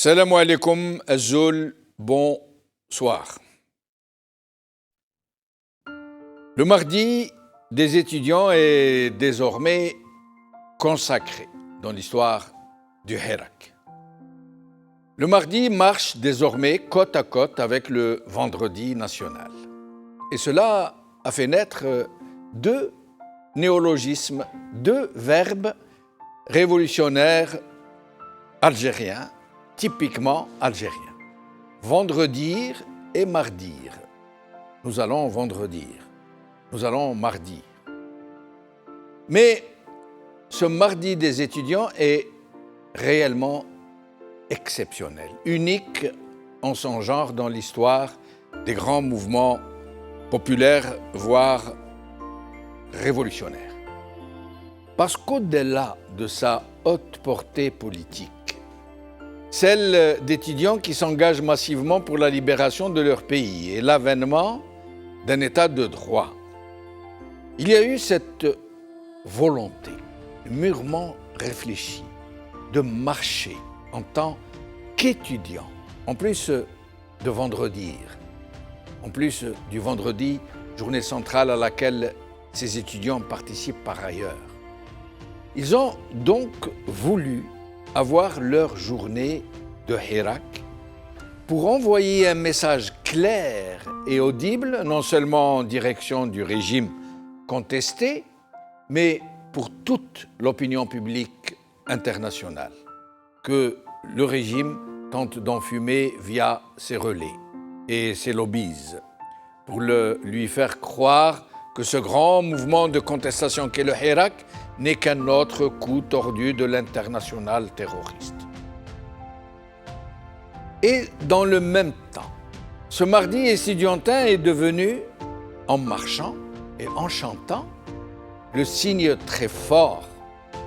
Salam alaikum, Azul, bonsoir. Le mardi des étudiants est désormais consacré dans l'histoire du Hirak. Le mardi marche désormais côte à côte avec le vendredi national. Et cela a fait naître deux néologismes, deux verbes révolutionnaires algériens, typiquement algériens. Vendredir et mardir. Nous allons vendredir. Nous allons mardir. Mais ce mardi des étudiants est réellement exceptionnel, unique en son genre dans l'histoire des grands mouvements populaires, voire révolutionnaires. Parce qu'au-delà de sa haute portée politique, celle d'étudiants qui s'engagent massivement pour la libération de leur pays et l'avènement d'un état de droit, il y a eu cette volonté mûrement réfléchie de marcher en tant qu'étudiant, en plus de vendredir, en plus du vendredi, journée centrale à laquelle ces étudiants participent par ailleurs. Ils ont donc voulu avoir leur journée de Hirak pour envoyer un message clair et audible, non seulement en direction du régime contesté, mais pour toute l'opinion publique internationale, que le régime tente d'enfumer via ses relais et ses lobbies, pour lui faire croire que ce grand mouvement de contestation qu'est le Hirak n'est qu'un autre coup tordu de l'international terroriste. Et dans le même temps, ce mardi estudiantin est devenu, en marchant et en chantant, le signe très fort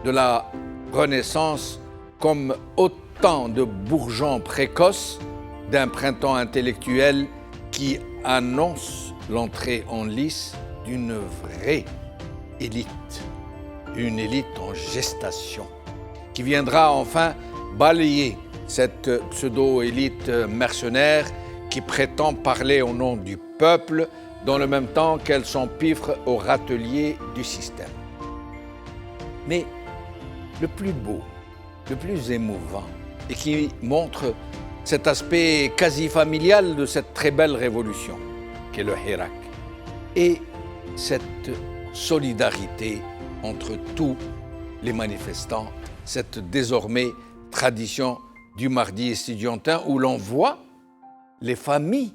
de la Renaissance comme autant de bourgeons précoces d'un printemps intellectuel qui annonce l'entrée en lice d'une vraie élite, une élite en gestation, qui viendra enfin balayer cette pseudo-élite mercenaire qui prétend parler au nom du peuple dans le même temps qu'elle s'empiffre au râtelier du système. Mais le plus beau, le plus émouvant, et qui montre cet aspect quasi familial de cette très belle révolution qu'est le Hirak, et cette solidarité entre tous les manifestants, cette désormais tradition du mardi estudiantin où l'on voit les familles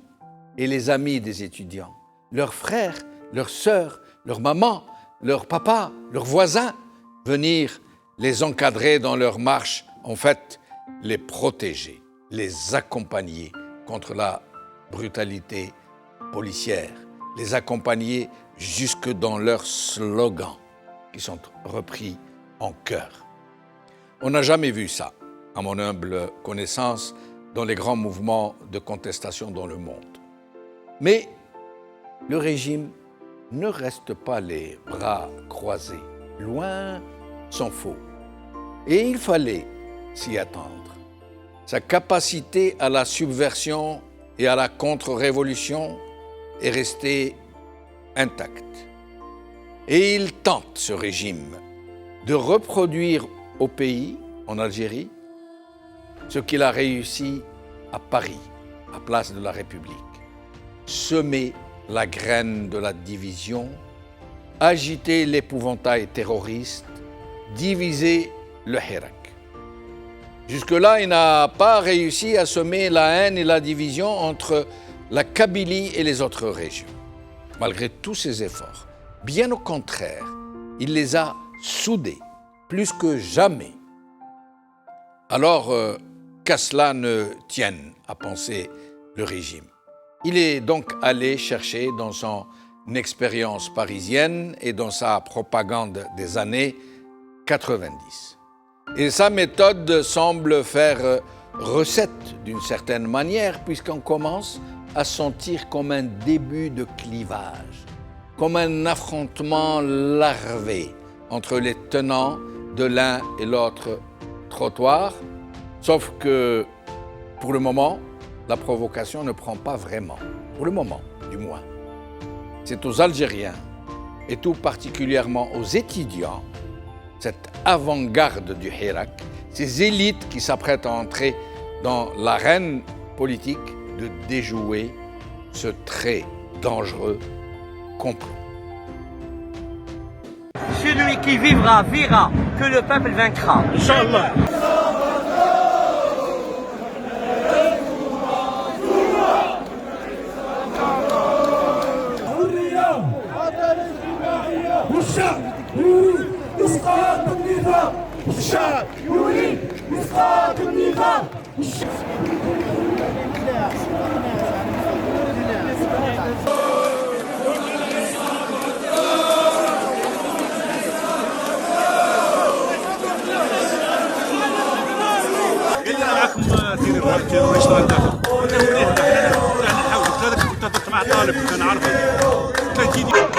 et les amis des étudiants, leurs frères, leurs sœurs, leurs mamans, leurs papas, leurs voisins, venir les encadrer dans leur marche, en fait, les protéger, les accompagner contre la brutalité policière, les accompagner jusque dans leurs slogans qui sont repris en chœur. On n'a jamais vu ça, à mon humble connaissance, dans les grands mouvements de contestation dans le monde. Mais le régime ne reste pas les bras croisés, loin s'en faut. Et il fallait s'y attendre. Sa capacité à la subversion et à la contre-révolution est restée intacte. Et il tente, ce régime, de reproduire au pays, en Algérie, ce qu'il a réussi à Paris, à Place de la République. Semer la graine de la division, agiter l'épouvantail terroriste, diviser le Hirak. Jusque-là, il n'a pas réussi à semer la haine et la division entre la Kabylie et les autres régions. Malgré tous ses efforts, bien au contraire, il les a soudés, plus que jamais. Alors, qu'à cela ne tienne, a pensé le régime. Il est donc allé chercher dans son expérience parisienne et dans sa propagande des années 90. Et sa méthode semble faire recette d'une certaine manière, puisqu'on commence à sentir comme un début de clivage, comme un affrontement larvé entre les tenants de l'un et l'autre trottoir, sauf que Pour le moment, la provocation ne prend pas vraiment. Pour le moment, du moins. C'est aux Algériens, et tout particulièrement aux étudiants, cette avant-garde du Hirak, ces élites qui s'apprêtent à entrer dans l'arène politique, de déjouer ce très dangereux complot. Celui qui vivra verra que le peuple vaincra. Inch'Allah. والشعب يريد إسقاط النظام. الشعب يريد إسقاط النظام. قلنا معكم تيروريست الداخل قلنا نحاولوا هذاك كنت مع طالب كنت نعرفه كان